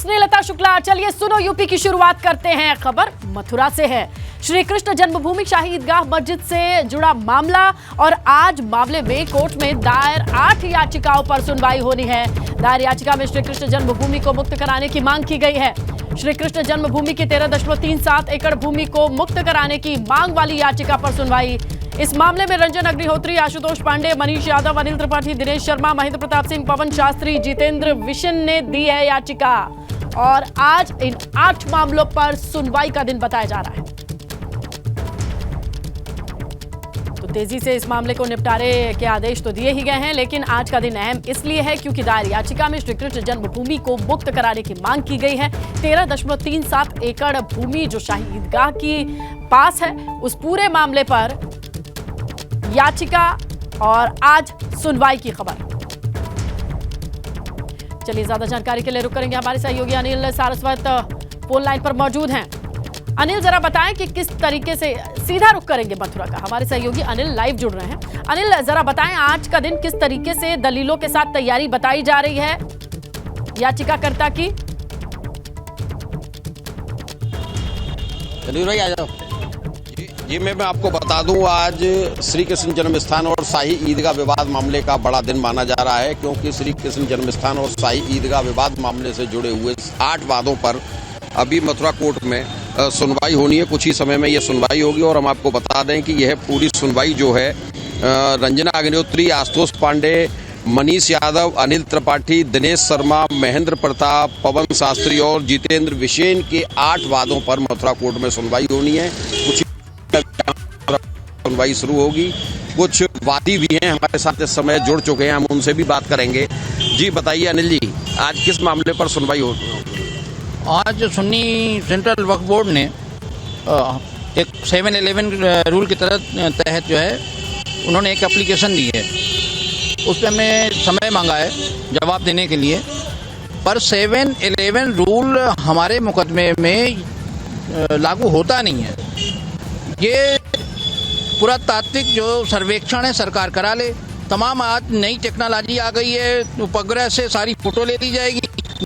स्नेहलता शुक्ला। चलिए सुनो यूपी की शुरुआत करते हैं। खबर मथुरा से है। श्री कृष्ण जन्मभूमि शाही ईदगाह मस्जिद से जुड़ा मामला और आज मामले में कोर्ट में दायर 8 याचिकाओं पर सुनवाई होनी है। दायर याचिका में श्री कृष्ण जन्मभूमि को मुक्त कराने की मांग की गई है। श्री कृष्ण जन्मभूमि की 13.37 एकड़ भूमि को मुक्त कराने की मांग वाली याचिका पर सुनवाई। इस मामले में रंजन अग्निहोत्री, आशुतोष पांडे, मनीष यादव, अनिल त्रिपाठी, दिनेश शर्मा, महेंद्र प्रताप सिंह, पवन शास्त्री, जितेंद्र विशन ने दी है याचिका और आज इन 8 मामलों पर सुनवाई का दिन बताया जा रहा है। तो तेजी से इस मामले को निपटारे के आदेश तो दिए ही गए हैं, लेकिन आज का दिन अहम इसलिए है क्योंकि दायर याचिका में श्री कृष्ण जन्मभूमि को मुक्त कराने की मांग की गई है। 13.37 एकड़ भूमि जो शाही ईदगाह की पास है, उस पूरे मामले पर याचिका और आज सुनवाई की खबर। चलिए ज्यादा जानकारी के लिए रुक करेंगे हमारे सहयोगी अनिल सारस्वत फोन लाइन पर मौजूद हैं। अनिल जरा बताएं कि किस तरीके से, सीधा रुक करेंगे मथुरा का, हमारे सहयोगी अनिल लाइव जुड़ रहे हैं। अनिल जरा बताएं आज का दिन किस तरीके से दलीलों के साथ तैयारी बताई जा रही है याचिकाकर्ता की। भाई आ जाओ। जी मैं आपको बता दूं, आज श्री कृष्ण जन्मस्थान और शाही ईदगाह विवाद मामले का बड़ा दिन माना जा रहा है, क्योंकि श्री कृष्ण जन्मस्थान और शाही ईदगाह विवाद मामले से जुड़े हुए 8 वादों पर अभी मथुरा कोर्ट में सुनवाई होनी है। कुछ ही समय में ये सुनवाई होगी और हम आपको बता दें कि यह पूरी सुनवाई जो है रंजना अग्निहोत्री, आशुतोष पांडे, मनीष यादव, अनिल त्रिपाठी, दिनेश शर्मा, महेंद्र प्रताप, पवन शास्त्री और जितेंद्र विशन के 8 वादों पर मथुरा कोर्ट में सुनवाई होनी है। कुछ सुनवाई शुरू होगी। कुछ वादी भी हैं हमारे साथ इस समय जुड़ चुके हैं, हम उनसे भी बात करेंगे। जी बताइए अनिल जी, आज किस मामले पर सुनवाई होगी? आज सुन्नी सेंट्रल वक्फ बोर्ड ने एक 711 रूल की तहत जो है उन्होंने एक एप्लीकेशन दी है, उस पर हमने समय मांगा है जवाब देने के लिए। पर 711 रूल हमारे मुकदमे में लागू होता नहीं है। ये पुरातात्विक जो सर्वेक्षण है सरकार करा ले। तमाम आज नई टेक्नोलॉजी आ गई है, उपग्रह से सारी फोटो ले ली जाएगी,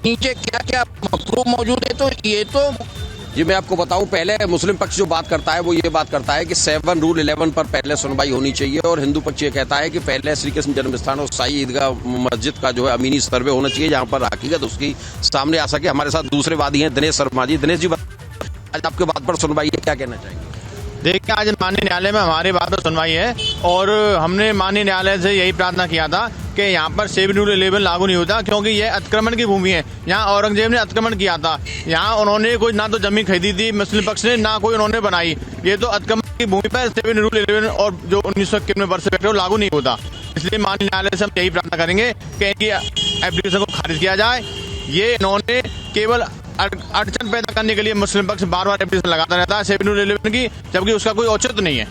नीचे क्या क्या प्रूफ मौजूद है। तो ये तो जी मैं आपको बताऊं, पहले मुस्लिम पक्ष जो बात करता है वो ये बात करता है कि 7 रूल 11 पर पहले सुनवाई होनी चाहिए, और हिंदू पक्ष ये कहता है कि पहले श्री कृष्ण जन्मस्थान और शाही ईदगाह मस्जिद का जो है अमीनी सर्वे होना चाहिए, जहाँ पर हकीकत उसकी सामने आ सके। हमारे साथ दूसरे वादी हैं दिनेश शर्मा जी। दिनेश जी, आज आपके बात पर सुनवाई है, क्या कहना चाहेंगे? देखिए, आज माननीय न्यायालय में हमारी बात पर सुनवाई है और हमने माननीय न्यायालय से यही प्रार्थना किया था कि यहाँ पर 7 रूल 11 लागू नहीं होता, क्योंकि यह अतिक्रमण की भूमि है। यहाँ औरंगजेब ने अतिक्रमण किया था, यहाँ उन्होंने कोई ना तो जमीन खरीदी थी मुस्लिम पक्ष ने, ना कोई उन्होंने बनाई। ये तो अतिक्रमण की भूमि पर 7 रूल 11 और जो 1991 वर्ष से बैठे लागू नहीं होता। इसलिए माननीय न्यायालय से हम यही प्रार्थना करेंगे कि इनकी एप्लीकेशन को खारिज किया जाए। ये इन्होंने केवल अड़चन पैदा करने के लिए मुस्लिम पक्ष बार बार एप्लीकेशन लगाता रहता है 7 रूल 11 की, जबकि उसका कोई औचित्य नहीं है।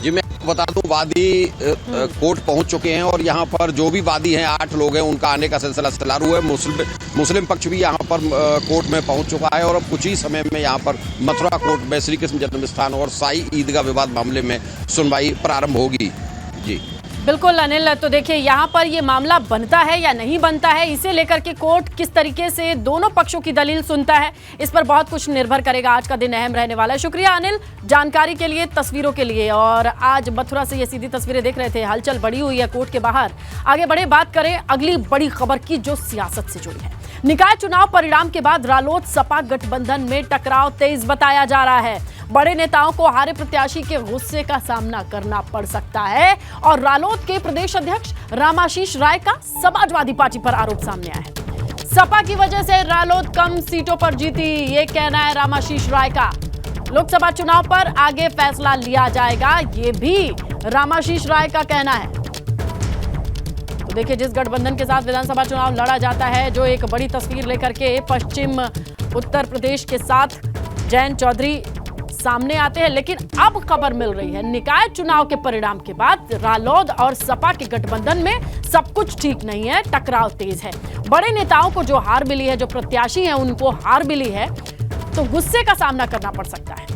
जी मैं आपको बता दूं, वादी कोर्ट पहुंच चुके हैं और यहाँ पर जो भी वादी हैं 8 लोग हैं, उनका आने का सिलसिला चालू है। मुस्लिम पक्ष भी यहाँ पर कोर्ट में पहुंच चुका है और अब कुछ ही समय में यहाँ पर मथुरा कोर्ट में श्री कृष्ण जन्मस्थान और शाही ईदगाह विवाद मामले में सुनवाई प्रारंभ होगी। जी बिल्कुल अनिल, तो देखिए यहाँ पर ये मामला बनता है या नहीं बनता है, इसे लेकर के कोर्ट किस तरीके से दोनों पक्षों की दलील सुनता है, इस पर बहुत कुछ निर्भर करेगा। आज का दिन अहम रहने वाला है। शुक्रिया अनिल जानकारी के लिए, तस्वीरों के लिए। और आज मथुरा से ये सीधी तस्वीरें देख रहे थे, हलचल बढ़ी हुई है कोर्ट के बाहर। आगे बढ़े, बात करें अगली बड़ी खबर की जो सियासत से जुड़ी है। निकाय चुनाव परिणाम के बाद रालोद सपा गठबंधन में टकराव तेज बताया जा रहा है। बड़े नेताओं को हारे प्रत्याशी के गुस्से का सामना करना पड़ सकता है और रालोद के प्रदेश अध्यक्ष रामाशीष राय का समाजवादी पार्टी पर आरोप सामने आया है। सपा की वजह से रालोद कम सीटों पर जीती, ये कहना है रामाशीष राय का। लोकसभा चुनाव पर आगे फैसला लिया जाएगा, ये भी रामाशीष राय का कहना है। तो देखिए, जिस गठबंधन के साथ विधानसभा चुनाव लड़ा जाता है, जो एक बड़ी तस्वीर लेकर के पश्चिम उत्तर प्रदेश के साथ जयंत चौधरी सामने आते हैं, लेकिन अब खबर मिल रही है निकाय चुनाव के परिणाम के बाद रालोद और सपा के गठबंधन में सब कुछ ठीक नहीं है, टकराव तेज है। बड़े नेताओं को जो हार मिली है, जो प्रत्याशी हैं उनको हार मिली है, तो गुस्से का सामना करना पड़ सकता है।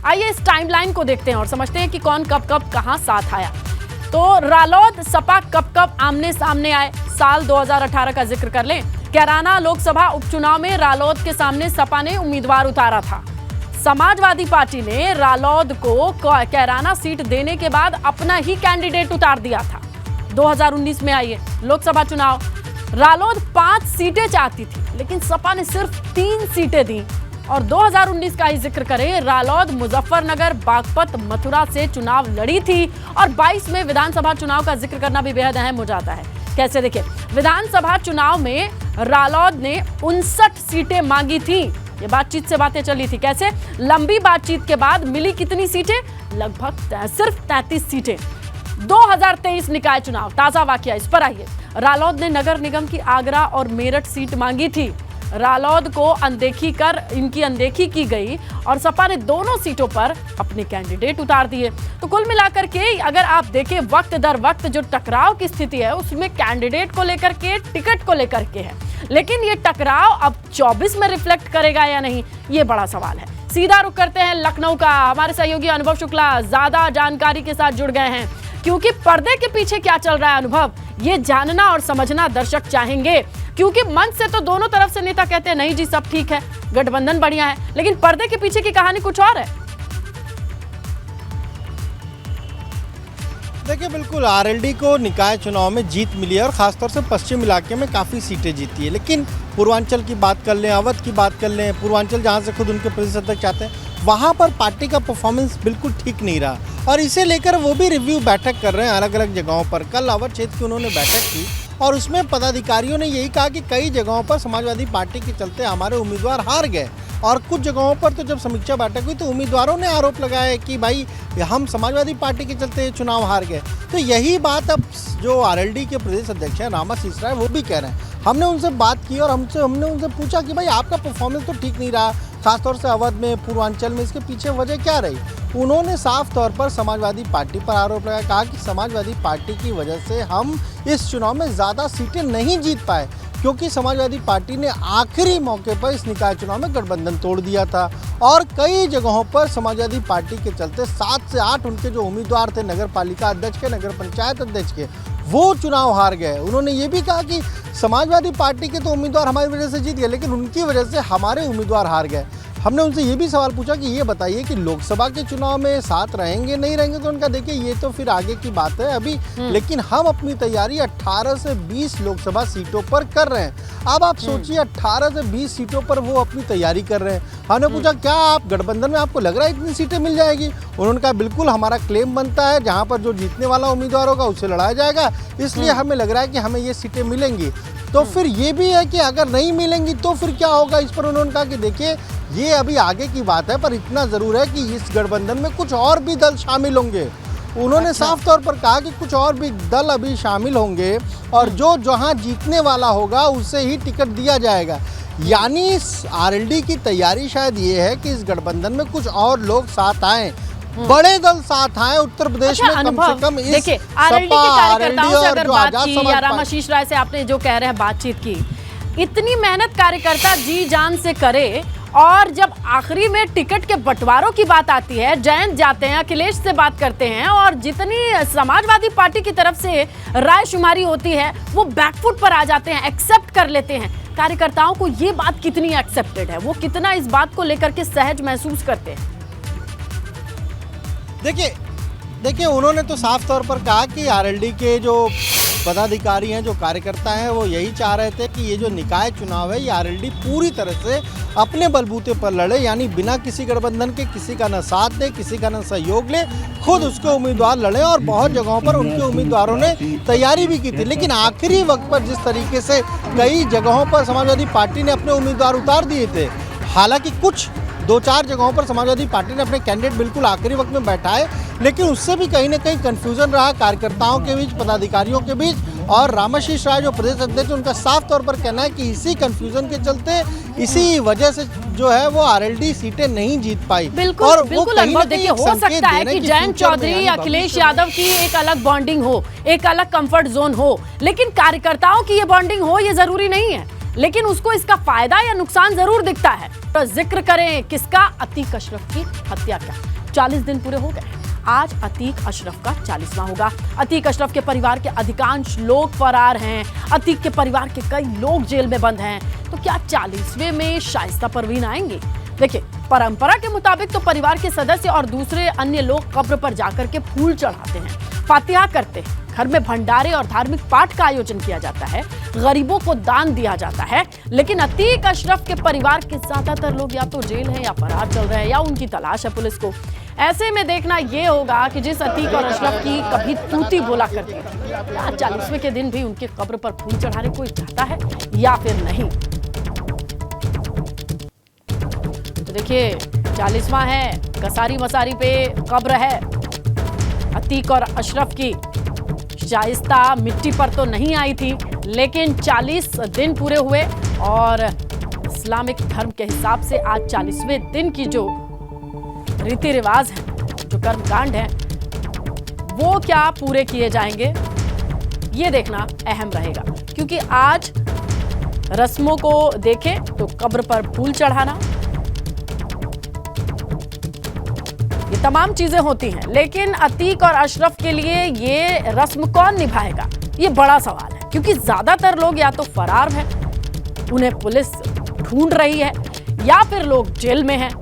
आइए इस टाइमलाइन को देखते हैं और समझते हैं कि कौन कब कब कहां साथ आया। तो रालोद सपा कब कब आमने सामने आए, साल 2018 का जिक्र कर लें कैराना लोकसभा उपचुनाव में रालोद के सामने सपा ने उम्मीदवार उतारा था। समाजवादी पार्टी ने रालोद को कैराना सीट देने के बाद अपना ही कैंडिडेट उतार दिया था। 2019 में आई लोकसभा चुनाव, रालोद 5 सीटें चाहती थी, लेकिन सपा ने सिर्फ 3 सीटें दी। और 2019 का ही जिक्र करें, रालोद मुजफ्फरनगर, बागपत, मथुरा से चुनाव लड़ी थी और 22 में विधानसभा चुनाव का जिक्र करना भी बेहद अहम हो जाता है। कैसे देखिए, विधानसभा चुनाव में रालोद ने 59 सीटें मांगी थी। ये बातचीत से बातें चली थी। कैसे? लंबी बातचीत के बाद मिली कितनी सीटें? लगभग सिर्फ 33 सीटें। 2023 निकाय चुनाव, ताजा वाकया, इस पर आइए। रालोद ने नगर निगम की आगरा और मेरठ सीट मांगी थी। रालोद को इनकी अनदेखी की गई और सपा ने दोनों सीटों पर अपने कैंडिडेट उतार दिए। तो कुल मिलाकर के अगर आप देखें, वक्त दर वक्त जो टकराव की स्थिति है उसमें कैंडिडेट को लेकर के, टिकट को लेकर के है। लेकिन ये टकराव अब 24 में रिफ्लेक्ट करेगा या नहीं, ये बड़ा सवाल है। सीधा रुख करते हैं लखनऊ का। हमारे सहयोगी अनुभव शुक्ला ज्यादा जानकारी के साथ जुड़ गए हैं, क्योंकि पर्दे के पीछे क्या चल रहा है अनुभव, ये जानना और समझना दर्शक चाहेंगे। क्योंकि मंच से तो दोनों तरफ से नेता कहते हैं नहीं जी सब ठीक है, गठबंधन बढ़िया है, लेकिन पर्दे के पीछे की कहानी कुछ और है। देखिए, बिल्कुल आरएलडी को निकाय चुनाव में जीत मिली है और खासतौर से पश्चिम इलाके में काफ़ी सीटें जीती है। लेकिन पूर्वांचल की बात कर लें, अवध की बात कर लें, पूर्वांचल जहां से खुद उनके प्रदेश अध्यक्ष आते हैं, वहां पर पार्टी का परफॉर्मेंस बिल्कुल ठीक नहीं रहा और इसे लेकर वो भी रिव्यू बैठक कर रहे हैं अलग अलग जगहों पर। कल अवध क्षेत्र की उन्होंने बैठक की और उसमें पदाधिकारियों ने यही कहा कि कई जगहों पर समाजवादी पार्टी के चलते हमारे उम्मीदवार हार गए और कुछ जगहों पर तो जब समीक्षा बैठक हुई तो उम्मीदवारों ने आरोप लगाया कि भाई हम समाजवादी पार्टी के चलते चुनाव हार गए। तो यही बात अब जो आरएलडी के प्रदेश अध्यक्ष हैं रामाशीष राय, वो भी कह रहे हैं। हमने उनसे बात की और हमने उनसे पूछा कि भाई आपका परफॉर्मेंस तो ठीक नहीं रहा, खासतौर से अवध में, पूर्वांचल में, इसके पीछे वजह क्या रही? उन्होंने साफ तौर पर समाजवादी पार्टी पर आरोप लगाया, कहा कि समाजवादी पार्टी की वजह से हम इस चुनाव में ज़्यादा सीटें नहीं जीत पाए क्योंकि समाजवादी पार्टी ने आखिरी मौके पर इस निकाय चुनाव में गठबंधन तोड़ दिया था और कई जगहों पर समाजवादी पार्टी के चलते 7 से 8 उनके जो उम्मीदवार थे नगर पालिका अध्यक्ष के, नगर पंचायत अध्यक्ष के, वो चुनाव हार गए। उन्होंने ये भी कहा कि समाजवादी पार्टी के तो उम्मीदवार हमारी वजह से जीत गए, लेकिन उनकी वजह से हमारे उम्मीदवार हार गए। हमने उनसे ये भी सवाल पूछा कि ये बताइए कि लोकसभा के चुनाव में साथ रहेंगे नहीं रहेंगे, तो उनका देखिए ये तो फिर आगे की बात है अभी, लेकिन हम अपनी तैयारी 18 से 20 लोकसभा सीटों पर कर रहे हैं। अब आप सोचिए 18 से 20 सीटों पर वो अपनी तैयारी कर रहे हैं। हमने पूछा क्या आप गठबंधन में आपको लग रहा है इतनी सीटें मिल जाएगी? उन्होंने कहा बिल्कुल हमारा क्लेम बनता है, जहाँ पर जो जीतने वाला उम्मीदवार होगा उससे लड़ाया जाएगा, इसलिए हमें लग रहा है कि हमें ये सीटें मिलेंगी। तो फिर ये भी है कि अगर नहीं मिलेंगी तो फिर क्या होगा? इस पर उन्होंने कहा कि देखिए ये अभी आगे की बात है, पर इतना ज़रूर है कि इस गठबंधन में कुछ और भी दल शामिल होंगे। उन्होंने साफ तौर पर कहा कि कुछ और भी दल अभी शामिल होंगे और जो जहां जीतने वाला होगा उसे ही टिकट दिया जाएगा। यानी इस आरएलडी की तैयारी शायद ये है कि इस गठबंधन में कुछ और लोग साथ आए, बड़े दल साथ आए उत्तर प्रदेश में कम से कम। देखिए आरएलडी के कार्यकर्ताओं से अगर बात की या रामाशीष राय से आपने जो कह रहे हैं बातचीत की, इतनी मेहनत कार्यकर्ता जी जान से करे और जब आखिरी में टिकट के बंटवारों की बात आती है, जयंत जाते हैं, अखिलेश से बात करते हैं और जितनी समाजवादी पार्टी की तरफ से रायशुमारी होती है वो बैकफुट पर आ जाते हैं, एक्सेप्ट कर लेते हैं। कार्यकर्ताओं को ये बात कितनी एक्सेप्टेड है, वो कितना इस बात को लेकर के सहज महसूस करते हैं? देखिए उन्होंने तो साफ तौर पर कहा कि आरएलडी के जो पदाधिकारी हैं, जो कार्यकर्ता हैं, वो यही चाह रहे थे कि ये जो निकाय चुनाव है ये आरएलडी पूरी तरह से अपने बलबूते पर लड़े, यानी बिना किसी गठबंधन के, किसी का न साथ दे, किसी का न सहयोग ले, खुद उसके उम्मीदवार लड़े। और बहुत जगहों पर उनके उम्मीदवारों ने तैयारी भी की थी, लेकिन आखिरी वक्त पर जिस तरीके से कई जगहों पर समाजवादी पार्टी ने अपने उम्मीदवार उतार दिए थे, हालांकि कुछ 2-4 जगहों पर समाजवादी पार्टी ने अपने कैंडिडेट बिल्कुल आखिरी वक्त में बैठाए, लेकिन उससे भी कहीं ना कहीं कंफ्यूजन रहा कार्यकर्ताओं के बीच, पदाधिकारियों के बीच। और रामाशीष राय जो प्रदेश अध्यक्ष, उनका साफ तौर पर कहना है कि इसी कंफ्यूजन के चलते, इसी वजह से जो है वो आरएलडी सीटें नहीं जीत पाई। बिल्कुल और बिल्कुल अनुभव, देखिए हो सकता है कि जयंत चौधरी, अखिलेश यादव की एक अलग बॉन्डिंग हो, एक अलग कंफर्ट जोन हो, लेकिन कार्यकर्ताओं की ये बॉन्डिंग हो ये जरूरी नहीं है, लेकिन उसको इसका फायदा या नुकसान जरूर दिखता है। तो जिक्र करें किसका? अतीक अशरफ की हत्या का 40 दिन पूरे हो गए। आज अतीक अशरफ का 40वां होगा। अतीक अशरफ के परिवार के अधिकांश लोग फरार हैं। अतीक के परिवार के कई लोग जेल में बंद हैं। तो क्या 40वें में शाइस्ता परवीन आएंगे? देखिए, परंपरा के मुताबिक तो परिवार के सदस्य और दूसरे अन्य लोग कब्र पर जाकर के फूल चढ़ाते हैं, फातिहा करते हैं, घर में भंडारे और धार्मिक पाठ का आयोजन किया जाता है, गरीबों को दान दिया जाता है। लेकिन अतीक अशरफ के परिवार के ज्यादातर लोग या तो जेल हैं या फरार चल रहे हैं या उनकी तलाश है पुलिस को। ऐसे में देखना यह होगा कि जिस अतीक और अशरफ की कभी तूती बोला करती थी, क्या 40वें के दिन भी उनके कब्र पर फूल चढ़ाने कोई जाता है या फिर नहीं। तो देखिए, 40वां है, कसारी मसारी पे कब्र है अतीक और अशरफ की। शाइस्ता मिट्टी पर तो नहीं आई थी, लेकिन 40 दिन पूरे हुए और इस्लामिक धर्म के हिसाब से आज 40वें दिन की जो रीति रिवाज है, जो कर्मकांड है, वो क्या पूरे किए जाएंगे, ये देखना अहम रहेगा। क्योंकि आज रस्मों को देखें तो कब्र पर फूल चढ़ाना, ये तमाम चीजें होती हैं, लेकिन अतीक और अशरफ के लिए ये रस्म कौन निभाएगा, ये बड़ा सवाल है। क्योंकि ज्यादातर लोग या तो फरार हैं, उन्हें पुलिस ढूंढ रही है, या फिर लोग जेल में हैं।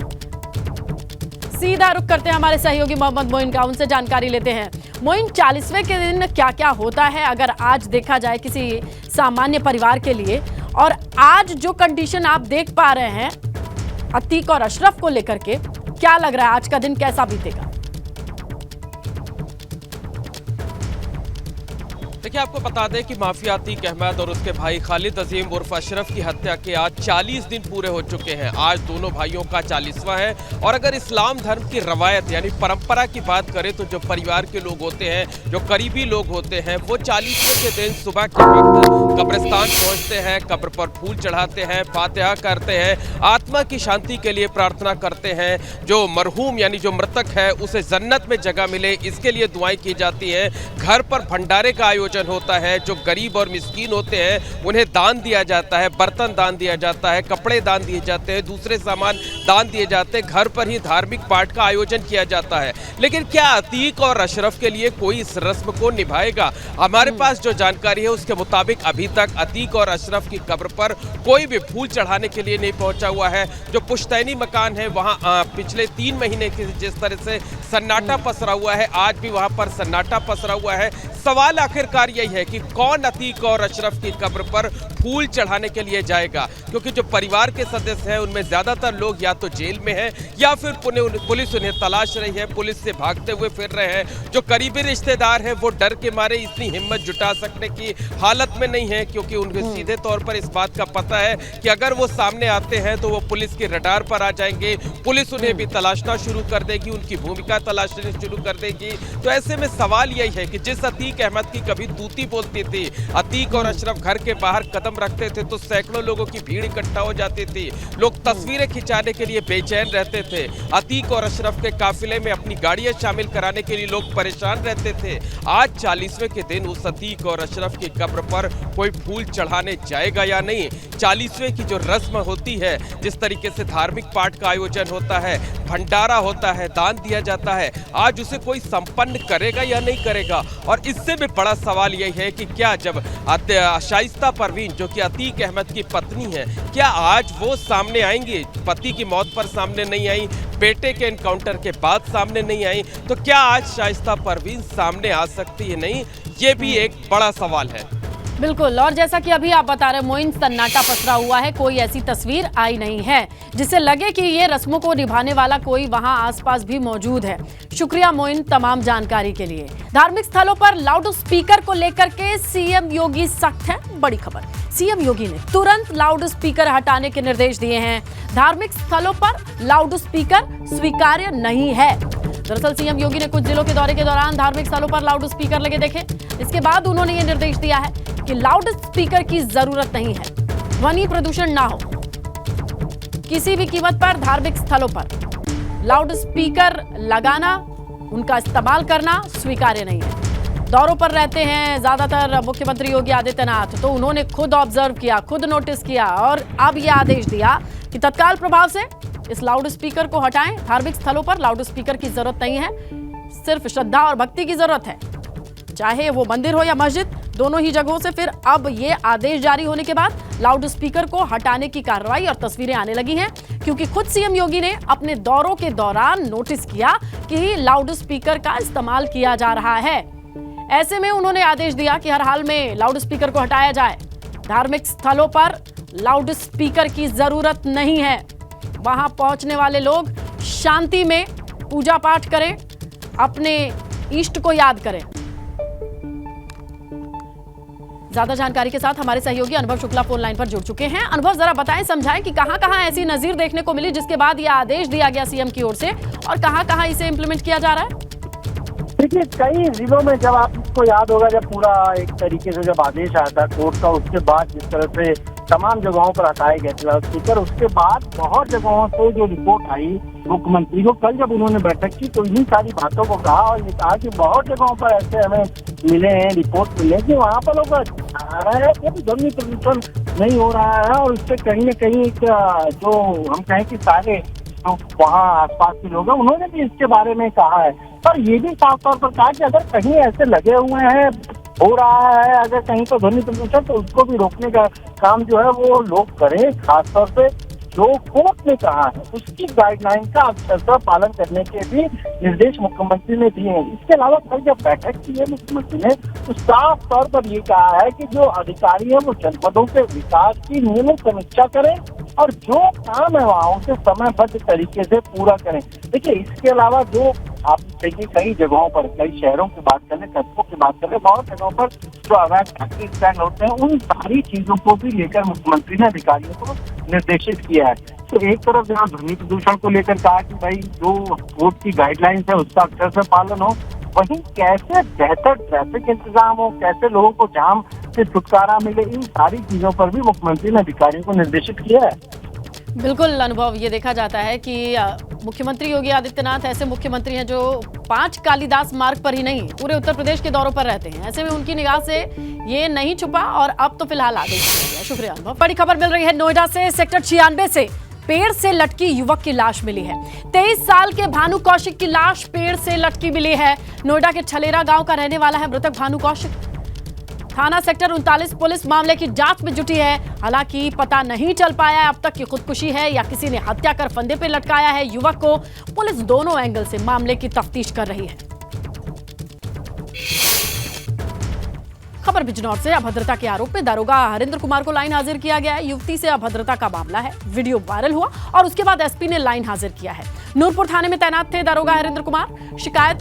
सीधा रुख करते हैं हमारे सहयोगी मोहम्मद मोइन का, उनसे जानकारी लेते हैं। मोइन, 40वें के दिन क्या क्या होता है अगर आज देखा जाए किसी सामान्य परिवार के लिए, और आज जो कंडीशन आप देख पा रहे हैं अतीक और अशरफ को लेकर के, क्या लग रहा है आज का दिन कैसा बीतेगा? देखिए, आपको बता दें कि माफिया अतीक अहमद और उसके भाई खालिद अजीम उर्फ अशरफ की हत्या के आज 40 दिन पूरे हो चुके हैं। आज दोनों भाइयों का 40वां है। और अगर इस्लाम धर्म की रवायत यानी परंपरा की बात करें तो जो परिवार के लोग होते हैं, जो करीबी लोग होते हैं, वो 40वें के दिन सुबह के वक्त कब्रिस्तान पहुंचते हैं, कब्र पर फूल चढ़ाते हैं, फातिहा करते हैं, आत्मा की शांति के लिए प्रार्थना करते हैं, जो मरहूम यानी जो मृतक है उसे जन्नत में जगह मिले, इसके लिए दुआएं की जाती हैं। घर पर भंडारे का आयोजन होता है, जो गरीब और मिस्कीन होते हैं उन्हें दान दिया जाता है, बर्तन दान दिया जाता है, कपड़े दान दिए जाते हैं, दूसरे सामान दान दिए जाते हैं। घर पर ही धार्मिक पाठ का आयोजन किया जाता है। लेकिन क्या अतीक और अशरफ के लिए कोई इस रस्म को निभाएगा? हमारे पास जो जानकारी है उसके मुताबिक अभी तक अतीक और अशरफ की कब्र पर कोई भी फूल चढ़ाने के लिए नहीं पहुंचा हुआ है। जो पुश्तैनी मकान है वहां पिछले 3 महीने के जिस तरह से सन्नाटा पसरा हुआ है, आज भी वहां पर सन्नाटा पसरा हुआ है। सवाल आखिरकार यही है कि कौन अतीक और अशरफ की कब्र पर फूल चढ़ाने के लिए जाएगा, क्योंकि जो परिवार के सदस्य हैं उनमें ज्यादातर लोग या तो जेल में हैं या फिर पुलिस उन्हें तलाश रही है, पुलिस से भागते हुए फिर रहे हैं। जो करीबी रिश्तेदार हैं वो डर के मारे इतनी हिम्मत जुटा सकने की हालत में नहीं है, क्योंकि उन्हें सीधे तौर पर इस बात का पता है कि अगर वो सामने आते हैं तो वो पुलिस के रडार पर आ जाएंगे, पुलिस उन्हें भी तलाशना शुरू कर देगी, उनकी भूमिका तलाशनी शुरू कर देगी। तो ऐसे में सवाल यही है कि जिस अतीक अहमद की कभी तूती बोलती थी, अतीक और अशरफ घर के बाहर कदम रखते थे तो सैकड़ों लोगों की भीड़ इकट्ठा हो जाती थी, लोग तस्वीरें खिंचाने के लिए बेचैन रहते थे, अतीक और अशरफ के काफिले में अपनी गाड़ियां शामिल कराने के लिए लोग परेशान रहते थे। आज 40वें के दिन उस अतीक और अशरफ की कब्र पर कोई फूल चढ़ाने जाएगा या नहीं? 40वें की जो रस्म होती है, जिस तरीके से धार्मिक पाठ का आयोजन होता है, भंडारा होता है, दान दिया जाता है, आज उसे कोई संपन्न करेगा या नहीं करेगा? और इससे भी बड़ा सवाल यही है कि क्या जब शाइस्ता परवीन जो कि अतीक अहमद की पत्नी है, क्या आज वो सामने आएंगी? पति की मौत पर सामने नहीं आई, बेटे के एनकाउंटर के बाद सामने नहीं आई, तो क्या आज शाइस्ता परवीन सामने आ सकती है? नहीं, ये भी एक बड़ा सवाल है। बिल्कुल, और जैसा कि अभी आप बता रहे मोइन, सन्नाटा पसरा हुआ है, कोई ऐसी तस्वीर आई नहीं है जिससे लगे कि ये रस्मों को निभाने वाला कोई वहां आसपास भी मौजूद है। शुक्रिया मोइन तमाम जानकारी के लिए। धार्मिक स्थलों पर लाउड स्पीकर को लेकर के सीएम योगी सख्त है। बड़ी खबर, सीएम योगी ने तुरंत लाउड स्पीकर हटाने के निर्देश दिए हैं। धार्मिक स्थलों पर लाउड स्पीकर स्वीकार्य नहीं है। दरअसल सीएम योगी ने कुछ जिलों के दौरे के दौरान धार्मिक स्थलों पर लाउड स्पीकर लगे देखे। इसके बाद उन्होंने ये निर्देश दिया है कि लाउड स्पीकर की जरूरत नहीं है, ध्वनि प्रदूषण ना हो। किसी भी कीमत पर धार्मिक स्थलों पर लाउड स्पीकर लगाना, उनका इस्तेमाल करना स्वीकार्य नहीं है। दौरों पर रहते हैं ज्यादातर मुख्यमंत्री योगी आदित्यनाथ, तो उन्होंने खुद ऑब्जर्व किया, खुद नोटिस किया और अब यह आदेश दिया कि तत्काल प्रभाव से इस लाउड स्पीकर को हटाएं। धार्मिक स्थलों पर लाउड स्पीकर की जरूरत नहीं है। सिर्फ श्रद्धा और भक्ति की जरूरत है, चाहे वो मंदिर हो या मस्जिद, दोनों ही जगहों से फिर अब ये आदेश जारी होने के बाद लाउड स्पीकर को हटाने की कार्रवाई और तस्वीरें आने लगी हैं, क्योंकि खुद सीएम योगी ने अपने दौरों के दौरान नोटिस किया कि लाउड स्पीकर का इस्तेमाल किया जा रहा है। ऐसे में उन्होंने आदेश दिया कि हर हाल में लाउड स्पीकर को हटाया जाए। धार्मिक स्थलों पर लाउड स्पीकर की जरूरत नहीं है। वहां पहुंचने वाले लोग शांति में पूजा पाठ करें, अपने इष्ट को याद करें। ज्यादा जानकारी के साथ हमारे सहयोगी अनुभव शुक्ला फोन लाइन पर जुड़ चुके हैं। अनुभव, जरा बताएं, समझाएं कि कहां-कहां ऐसी नजीर देखने को मिली जिसके बाद यह आदेश दिया गया सीएम की ओर से, और कहां-कहां इसे इंप्लीमेंट किया जा रहा है? देखिए, कई जिलों में जब आपको याद होगा, जब पूरा एक तरीके से जब आदेश आया था कोर्ट का, उसके बाद जिस तरह से तमाम जगहों पर हटाए गए थे लाउड स्पीकर, उसके बाद बहुत जगहों से जो रिपोर्ट आई मुख्यमंत्री को, कल जब उन्होंने बैठक की तो इन्हीं सारी बातों को कहा और ये कहा कि बहुत जगहों पर ऐसे हमें मिले हैं, रिपोर्ट मिले कि वहाँ पर लोग आ रहे हैं कि ध्वनि प्रदूषण नहीं हो रहा है, और उससे कहीं न कहीं एक जो हम कहें कि सारे जो वहाँ आसपास के लोग हैं उन्होंने भी इसके बारे में कहा है। पर ये भी साफ तौर पर कहा कि अगर कहीं ऐसे लगे हुए हैं, हो रहा है अगर कहीं पर ध्वनि प्रदूषण, तो उसको भी रोकने का काम जो है वो लोग करें। खासतौर पे जो कोर्ट ने कहा है उसकी गाइडलाइन का अक्षरशः पालन करने के भी निर्देश मुख्यमंत्री ने दिए हैं। इसके अलावा कल जब बैठक की है मुख्यमंत्री ने तो साफ तौर पर ये कहा है कि जो अधिकारी है वो जनपदों के विकास की नियमित समीक्षा करें और जो काम है वहाँ उसे समयबद्ध तरीके से पूरा करें। देखिए, इसके अलावा जो आप देखिए कई जगहों पर, कई शहरों की बात करें, कस्बों की बात करें, बहुत जगहों पर जो अवैध टैक्सी स्टैंड होते हैं, उन सारी चीजों को भी लेकर मुख्यमंत्री ने अधिकारियों को निर्देशित किया है। तो एक तरफ जहाँ ध्वनि प्रदूषण को लेकर कहा कि भाई जो कोर्ट की गाइडलाइंस है उसका अक्षर से पालन हो, वहीं कैसे बेहतर ट्रैफिक इंतजाम हो, कैसे लोगों को जाम से छुटकारा मिले, इन सारी चीजों पर भी मुख्यमंत्री ने अधिकारियों को निर्देशित किया है। बिल्कुल अनुभव, ये देखा जाता है कि मुख्यमंत्री योगी आदित्यनाथ ऐसे मुख्यमंत्री हैं जो 5 कालिदास मार्ग पर ही नहीं पूरे उत्तर प्रदेश के दौरों पर रहते हैं। ऐसे में उनकी निगाह से ये नहीं छुपा और अब तो फिलहाल आदेश दिया गया। शुक्रिया अनुभव। बड़ी खबर मिल रही है नोएडा से। सेक्टर 96 से पेड़ से लटकी युवक की लाश मिली है। 23 साल के भानु कौशिक की लाश पेड़ से लटकी मिली है। नोएडा के छलेरा गांव का रहने वाला है मृतक भानु कौशिक। थाना सेक्टर 39 पुलिस मामले की जांच में जुटी है। हालांकि पता नहीं चल पाया है अब तक कि खुदकुशी है या किसी ने हत्या कर फंदे पे लटकाया है युवक को। पुलिस दोनों एंगल से मामले की तफ्तीश कर रही है। खबर बिजनौर से। अभद्रता के आरोप में दारोगा हरिंद्र कुमार को लाइन हाजिर किया गया है। युवती से अभद्रता का मामला है। वीडियो वायरल हुआ और उसके बाद एसपी ने लाइन हाजिर किया है। नूरपुर थाने में तैनात थे दारोगा हरिंद्र कुमार। शिकायत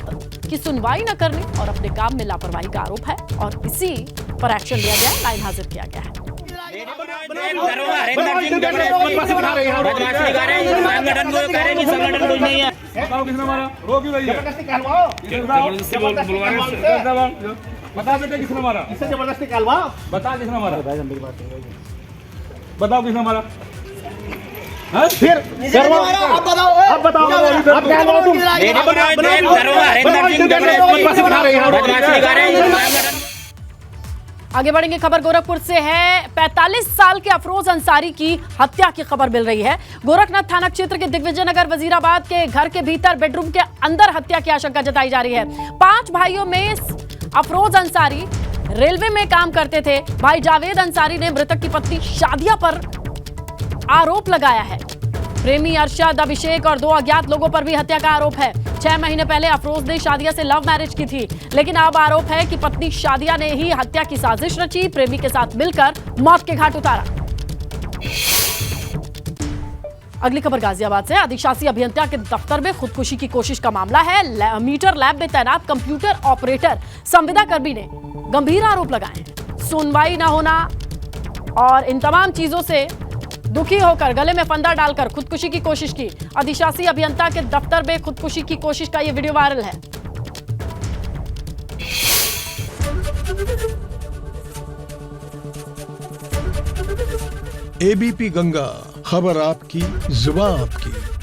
की सुनवाई न करने और अपने काम में लापरवाही का आरोप है और इसी पर एक्शन लिया गया है, लाइन हाजिर किया गया है। बता बेटे किसने मारा? इससे जबरदस्ती कालवा बता किसने मारा? बताओ किसने मारा? फिर अब बताओ आगे बढ़ेंगे। खबर गोरखपुर से है। 45 साल के अफरोज अंसारी की हत्या की खबर मिल रही है। गोरखनाथ थाना क्षेत्र के दिग्विजय नगर वजीराबाद के घर के भीतर बेडरूम के अंदर हत्या की आशंका जताई जा रही है। 5 भाइयों में अफरोज अंसारी रेलवे में काम करते थे। भाई जावेद अंसारी ने मृतक की पत्नी शादिया पर आरोप लगाया है। प्रेमी अरशद, अभिषेक और 2 अज्ञात लोगों पर भी हत्या का आरोप है। 6 महीने पहले अफरोज ने शादिया से लव मैरिज की थी, लेकिन अब आरोप है कि पत्नी शादिया ने ही हत्या की साजिश रची, प्रेमी के साथ मिलकर मौत के घाट उतारा। अगली खबर गाजियाबाद से। अधिशासी अभियंता के दफ्तर में खुदकुशी की कोशिश का मामला है। मीटर लैब में तैनात कंप्यूटर ऑपरेटर संविदा कर्मी ने गंभीर आरोप लगाए हैं। सुनवाई न होना और इन तमाम चीजों से दुखी होकर गले में फंदा डालकर खुदकुशी की कोशिश की। अधिशासी अभियंता के दफ्तर में खुदकुशी की कोशिश का यह वीडियो वायरल है। एबीपी गंगा, खबर आपकी, जुबान आपकी।